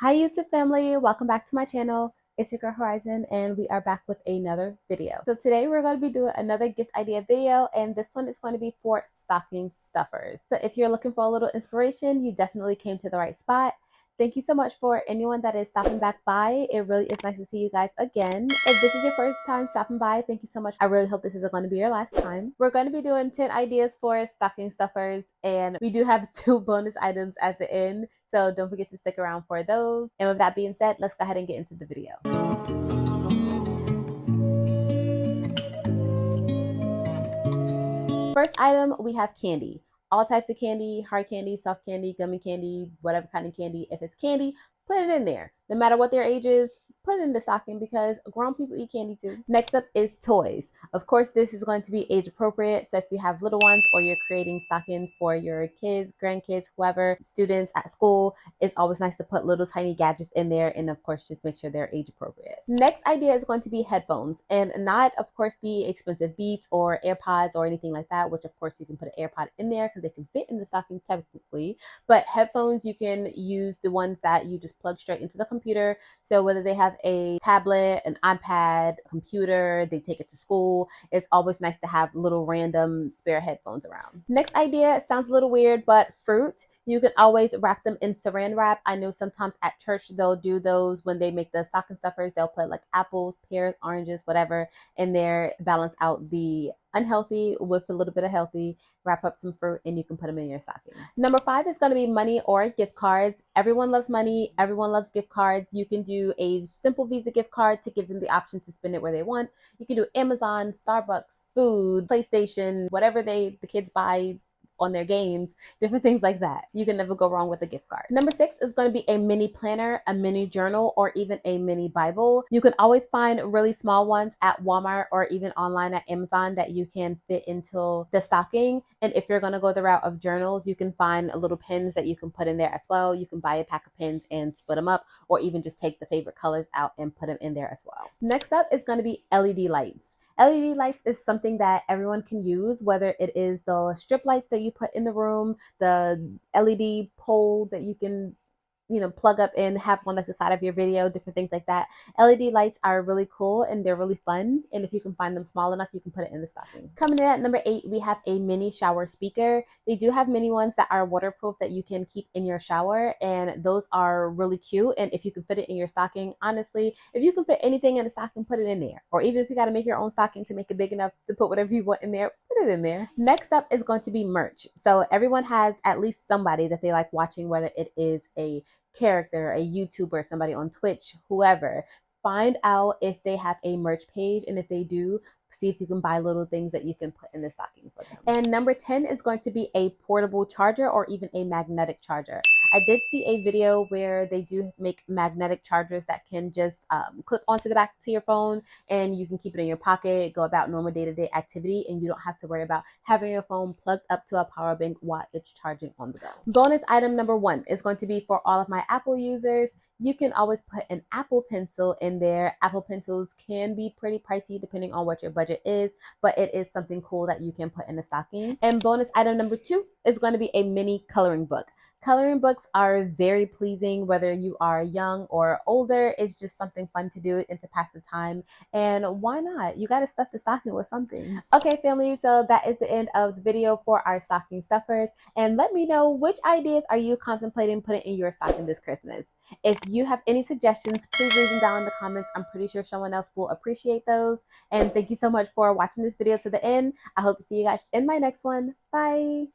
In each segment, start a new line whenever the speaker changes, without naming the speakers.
Hi YouTube family, welcome back to my channel. It's your girl Horizon and we are back with another video. So today we're going to be doing another gift idea video, and this one is going to be for stocking stuffers. So if you're looking for a little inspiration, you definitely came to the right spot. Thank you so much for anyone that is stopping back by. It really is nice to see you guys again. If this is your first time stopping by, thank you so much. I really hope this isn't going to be your last time. We're going to be doing 10 ideas for stocking stuffers, and we do have 2 bonus items at the end, so don't forget to stick around for those. And with that being said, let's go ahead and get into the video. First item, we have candy. All types of candy, hard candy, soft candy, gummy candy, whatever kind of candy. If it's candy, put it in there. No matter what their age is, put it in the stocking because grown people eat candy too. Next up is toys. Of course, this is going to be age appropriate. So if you have little ones or you're creating stockings for your kids, grandkids, whoever, students at school, it's always nice to put little tiny gadgets in there, and of course just make sure they're age appropriate. Next idea is going to be headphones, and not of course the expensive Beats or AirPods or anything like that, which of course you can put an AirPod in there because they can fit in the stocking technically. But headphones, you can use the ones that you just plug straight into the computer. So whether they have a tablet, an iPad, a computer, they take it to school, it's always nice to have little random spare headphones around. Next idea sounds a little weird, but fruit. You can always wrap them in saran wrap. I know sometimes at church they'll do those when they make the stocking stuffers. They'll put like apples, pears, oranges, whatever in there, balance out the unhealthy with a little bit of healthy. Wrap up some fruit and you can put them in your stocking. Number 5 is going to be money or gift cards. Everyone loves money. Everyone loves gift cards. You can do a simple Visa gift card to give them the option to spend it where they want. You can do Amazon, Starbucks, food, PlayStation, whatever the kids buy on their games, different things like that. You can never go wrong with a gift card. Number 6 is going to be a mini planner, a mini journal, or even a mini Bible. You can always find really small ones at Walmart or even online at Amazon that you can fit into the stocking. And if you're going to go the route of journals, you can find little pins that you can put in there as well. You can buy a pack of pins and split them up, or even just take the favorite colors out and put them in there as well. Next up is going to be LED lights. LED lights is something that everyone can use, whether it is the strip lights that you put in the room, the LED pole that you can plug up and have one at the side of your video, different things like that. LED lights are really cool and they're really fun. And if you can find them small enough, you can put it in the stocking. Coming in at number 8, we have a mini shower speaker. They do have mini ones that are waterproof that you can keep in your shower, and those are really cute. And if you can fit it in your stocking, honestly, if you can fit anything in a stocking, put it in there. Or even if you got to make your own stocking to make it big enough to put whatever you want in there, put it in there. Next up is going to be merch. So everyone has at least somebody that they like watching, whether it is a character, a YouTuber, somebody on Twitch, whoever. Find out if they have a merch page, and if they do, see if you can buy little things that you can put in the stocking for them. And number 10 is going to be a portable charger or even a magnetic charger. I did see a video where they do make magnetic chargers that can just click onto the back to your phone, and you can keep it in your pocket, go about normal day-to-day activity, and you don't have to worry about having your phone plugged up to a power bank while it's charging on the go. Bonus item number 1 is going to be for all of my Apple users. You can always put an Apple Pencil in there. Apple Pencils can be pretty pricey depending on what your budget is, but it is something cool that you can put in a stocking. And bonus item number 2 is going to be a mini coloring book. Coloring books are very pleasing whether you are young or older. It's just something fun to do and to pass the time. And why not? You got to stuff the stocking with something. Okay, family, so that is the end of the video for our stocking stuffers. And let me know, which ideas are you contemplating putting in your stocking this Christmas? If you have any suggestions, please leave them down in the comments. I'm pretty sure someone else will appreciate those. And thank you so much for watching this video to the end. I hope to see you guys in my next one. Bye.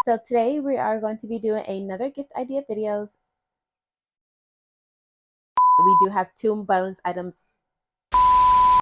So today we are going to be doing another gift idea videos. We do have 2 bonus items